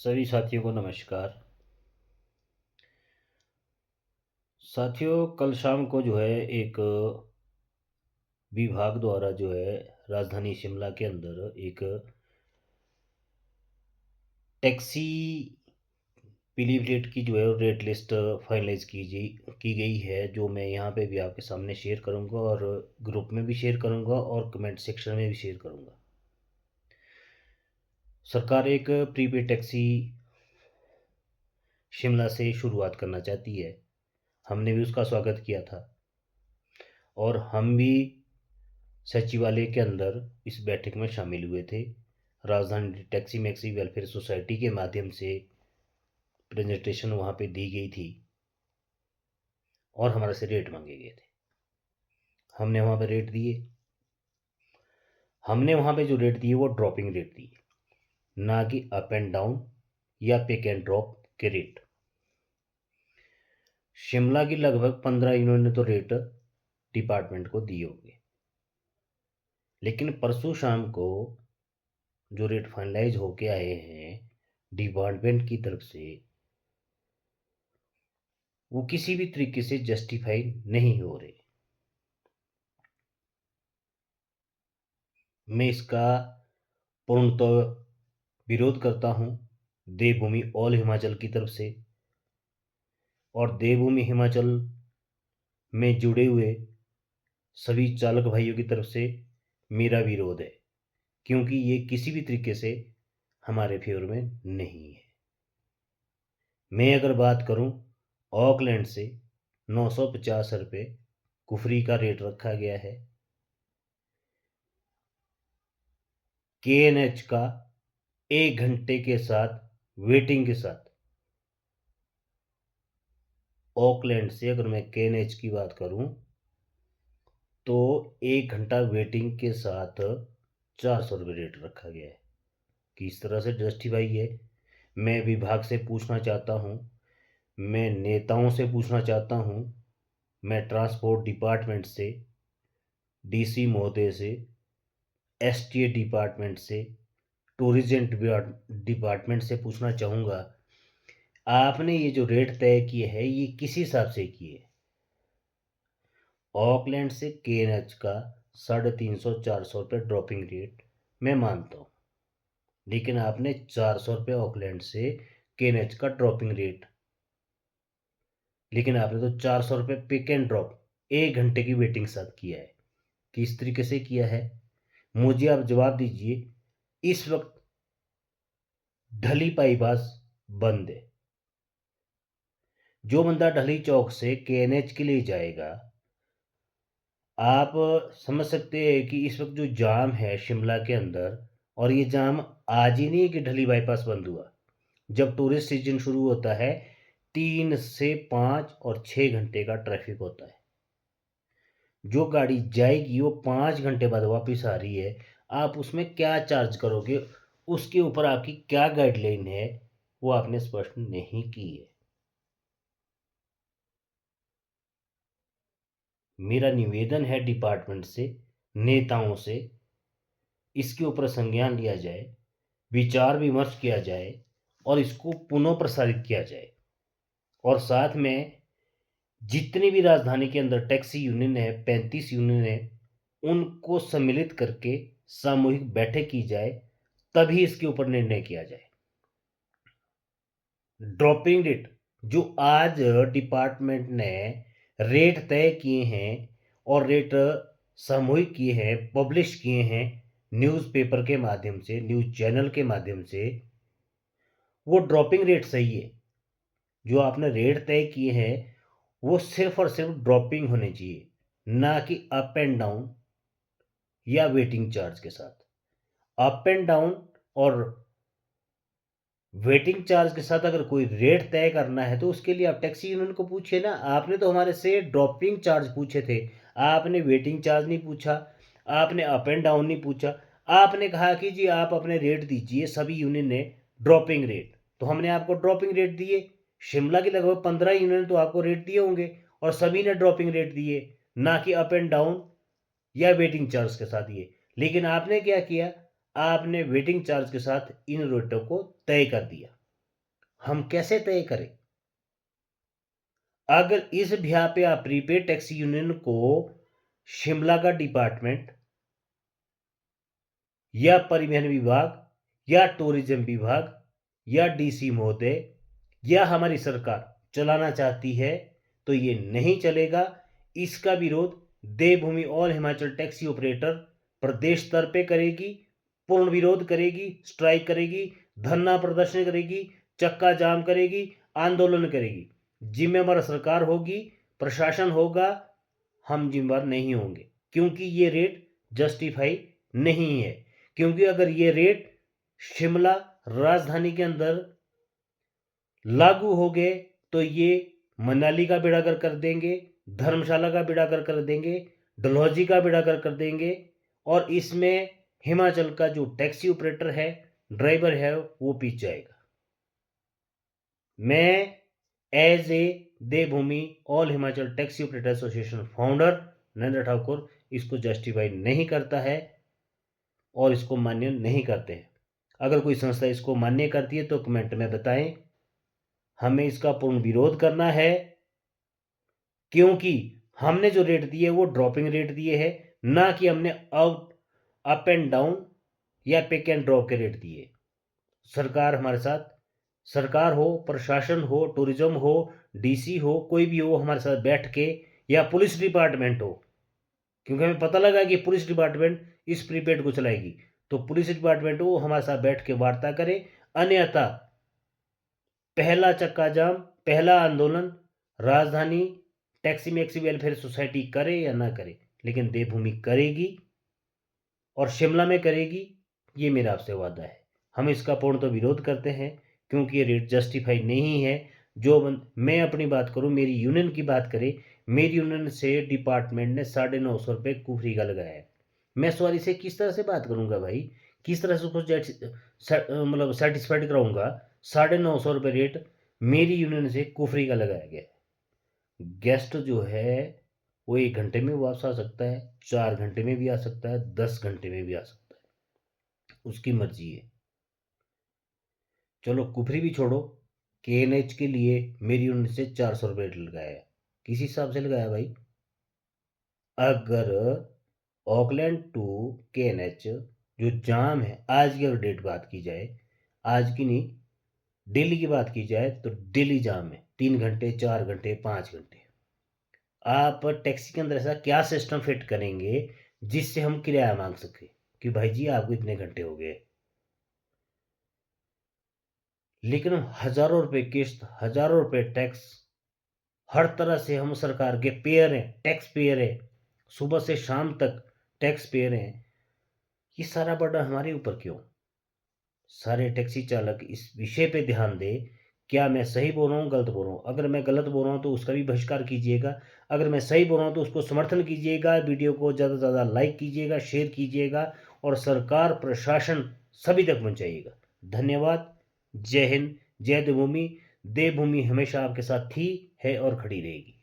सभी साथियों को नमस्कार। साथियों, कल शाम को जो है एक विभाग द्वारा जो है राजधानी शिमला के अंदर एक टैक्सी पीलीभीत की जो है रेट लिस्ट फाइनलाइज की गई है, जो मैं यहाँ पे भी आपके सामने शेयर करूँगा और ग्रुप में भी शेयर करूँगा और कमेंट सेक्शन में भी शेयर करूँगा। सरकार एक प्रीपेड टैक्सी शिमला से शुरुआत करना चाहती है। हमने भी उसका स्वागत किया था और हम भी सचिवालय के अंदर इस बैठक में शामिल हुए थे। राजधानी टैक्सी मैक्सी वेलफेयर सोसाइटी के माध्यम से प्रेजेंटेशन वहाँ पे दी गई थी और हमारे से रेट मांगे गए थे। हमने वहाँ पे रेट दिए। हमने वहाँ पे जो रेट दिए वो ड्रॉपिंग रेट दिए, ना कि अप एंड डाउन या पिक एंड ड्रॉप के रेट। शिमला की लगभग 15 इन्होंने तो रेट डिपार्टमेंट को दिए होंगे, लेकिन परसों शाम को जो रेट फाइनलाइज होके आए हैं डिपार्टमेंट की तरफ से, वो किसी भी तरीके से जस्टिफाई नहीं हो रहे। मैं इसका पूर्णतः विरोध करता हूं देवभूमि ऑल हिमाचल की तरफ से, और देवभूमि हिमाचल में जुड़े हुए सभी चालक भाइयों की तरफ से मेरा विरोध है, क्योंकि ये किसी भी तरीके से हमारे फेवर में नहीं है। मैं अगर बात करूं, ऑकलैंड से 950 रुपये कुफरी का रेट रखा गया है। KNH का 1 घंटे के साथ वेटिंग के साथ, ऑकलैंड से अगर मैं KNH की बात करूं तो 1 घंटा वेटिंग के साथ 400 रुपये रेट रखा गया है। किस तरह से जस्टिफाई है? मैं विभाग से पूछना चाहता हूं, मैं नेताओं से पूछना चाहता हूं, मैं ट्रांसपोर्ट डिपार्टमेंट से, DC महोदय से, STA डिपार्टमेंट से, टूरिज्म डिपार्टमेंट से पूछना चाहूँगा, आपने ये जो रेट तय किए हैं ये किस हिसाब से किए? ऑकलैंड से KNH का 350-400 रुपये ड्रॉपिंग रेट मैं मानता हूँ, लेकिन आपने 400 रुपये ऑकलैंड से KNH का ड्रॉपिंग रेट, लेकिन आपने तो 400 रुपये पिक एंड ड्रॉप 1 घंटे की वेटिंग साथ किया है। किस तरीके से किया है? मुझे आप जवाब दीजिए। इस वक्त ढली बाईपास बंद है। जो बंदा ढली चौक से KNH के लिए जाएगा, आप समझ सकते हैं कि इस वक्त जो जाम है शिमला के अंदर, और ये जाम आज ही नहीं है कि ढली बाईपास बंद हुआ। जब टूरिस्ट सीजन शुरू होता है 3 से 5 और 6 घंटे का ट्रैफिक होता है। जो गाड़ी जाएगी वो 5 घंटे बाद वापस आ रही है, आप उसमें क्या चार्ज करोगे? उसके ऊपर आपकी क्या गाइडलाइन है वो आपने स्पष्ट नहीं की है। मेरा निवेदन है डिपार्टमेंट से, नेताओं से, इसके ऊपर संज्ञान लिया जाए, विचार विमर्श किया जाए और इसको पुनः प्रसारित किया जाए। और साथ में जितनी भी राजधानी के अंदर टैक्सी यूनियन है, 35 यूनियन है, उनको सम्मिलित करके सामूहिक बैठक की जाए, तभी इसके ऊपर निर्णय किया जाए। ड्रॉपिंग रेट जो आज डिपार्टमेंट ने रेट तय किए हैं और रेट सामूहिक किए हैं, पब्लिश किए हैं न्यूज़पेपर के माध्यम से, न्यूज़ चैनल के माध्यम से, वो ड्रॉपिंग रेट सही है। जो आपने रेट तय किए हैं वो सिर्फ और सिर्फ ड्रॉपिंग होने चाहिए, ना कि अप एंड डाउन या वेटिंग चार्ज के साथ। अप एंड डाउन और वेटिंग चार्ज के साथ अगर कोई रेट तय करना है तो उसके लिए आप टैक्सी यूनियन को पूछिए ना। आपने तो हमारे से ड्रॉपिंग चार्ज पूछे थे, आपने वेटिंग चार्ज नहीं पूछा, आपने अप एंड डाउन नहीं पूछा। आपने कहा कि जी आप अपने रेट दीजिए, सभी यूनियन ने ड्रॉपिंग रेट, तो हमने आपको ड्रॉपिंग रेट दिए। शिमला की लगभग 15 यूनियन तो आपको रेट दिए होंगे और सभी ने ड्रॉपिंग रेट दिए, ना कि अप एंड डाउन या वेटिंग चार्ज के साथ दिए। लेकिन आपने क्या किया? आपने वेटिंग चार्ज के साथ इन रेटों को तय कर दिया। हम कैसे तय करें? अगर इस ब्याह पे आप प्रीपेड टैक्सी यूनियन को शिमला का डिपार्टमेंट या परिवहन विभाग या टूरिज्म विभाग या डीसी महोदय या हमारी सरकार चलाना चाहती है तो ये नहीं चलेगा। इसका विरोध देवभूमि ऑल हिमाचल टैक्सी ऑपरेटर प्रदेश स्तर पे करेगी, पूर्ण विरोध करेगी, स्ट्राइक करेगी, धरना प्रदर्शन करेगी, चक्का जाम करेगी, आंदोलन करेगी। जिम्मेवार सरकार होगी, प्रशासन होगा, हम जिम्मेवार नहीं होंगे, क्योंकि ये रेट जस्टिफाई नहीं है। क्योंकि अगर ये रेट शिमला राजधानी के अंदर लागू हो गए तो ये मनाली का बेड़ा गर्क कर देंगे, धर्मशाला का बेड़ा गर्क कर देंगे, डलहौजी का बेड़ा गर्क कर देंगे, और इसमें हिमाचल का जो टैक्सी ऑपरेटर है, ड्राइवर है, वो पीछे जाएगा। मैं as a Devbhoomi all Himachal taxi operator association founder Narendra Thakur इसको जस्टिफाई नहीं करता है और इसको मान्य नहीं करते हैं। अगर कोई संस्था इसको मान्य करती है तो कमेंट में बताएं। हमें इसका पूर्ण विरोध करना है, क्योंकि हमने जो रेट दिए वो ड्रॉपिंग रेट दिए हैं, ना कि हमने अप एंड डाउन या पिक एंड ड्रॉप के रेट दिए। सरकार हमारे साथ, सरकार हो, प्रशासन हो, टूरिज्म हो, डीसी हो, कोई भी हो, हमारे साथ बैठ के, या पुलिस डिपार्टमेंट हो, क्योंकि हमें पता लगा कि पुलिस डिपार्टमेंट इस प्रीपेड को चलाएगी, तो पुलिस डिपार्टमेंट वो हमारे साथ बैठ के वार्ता करे। अन्यथा पहला चक्का जाम, पहला आंदोलन राजधानी टैक्सी मैक्सी वेलफेयर सोसाइटी करे या ना करे, लेकिन देवभूमि करेगी और शिमला में करेगी, ये मेरा आपसे वादा है। हम इसका पूर्ण तो विरोध करते हैं, क्योंकि ये रेट जस्टिफाई नहीं है। जो मैं अपनी बात करूं, मेरी यूनियन की बात करें, मेरी यूनियन से डिपार्टमेंट ने 950 रुपये कुफरी का लगाया है। मैं सवारी से किस तरह से बात करूंगा भाई, किस तरह से उसको मतलब सेटिस्फाइड कराऊंगा? 950 रुपये रेट मेरी यूनियन से कुफरी का लगाया गया है। गेस्ट जो है वो 1 घंटे में वापस आ सकता है, 4 घंटे में भी आ सकता है, 10 घंटे में भी आ सकता है, उसकी मर्जी है। चलो कुफरी भी छोड़ो, KNH के लिए मेरी यूनिट से 400 रुपये लगाया है। किस हिसाब से लगाया भाई? अगर ऑकलैंड टू KNH जो जाम है, आज की अगर डेट बात की जाए, आज की नहीं, दिल्ली की बात की जाए तो दिल्ली जाम है 3 घंटे, 4 घंटे, 5 घंटे। आप टैक्सी के अंदर ऐसा क्या सिस्टम फिट करेंगे जिससे हम किराया मांग सके कि भाई जी आपको इतने घंटे हो गए? लेकिन हम हजारों रुपए किस्त, हजारों रुपए टैक्स, हर तरह से हम सरकार के पेयर हैं, टैक्स पेयर हैं, सुबह से शाम तक टैक्स पेयर हैं। ये सारा बर्डन हमारे ऊपर क्यों? सारे टैक्सी चालक इस विषय पे ध्यान दें। क्या मैं सही बोल रहा हूँ, गलत बोल रहा हूँ? अगर मैं गलत बोल रहा हूँ तो उसका भी बहिष्कार कीजिएगा। अगर मैं सही बोल रहा हूँ तो उसको समर्थन कीजिएगा, वीडियो को ज़्यादा से ज़्यादा लाइक कीजिएगा, शेयर कीजिएगा, और सरकार प्रशासन सभी तक पहुँचाइएगा। धन्यवाद। जय हिंद, जय देवभूमि। देवभूमि हमेशा आपके साथ थी, है और खड़ी रहेगी।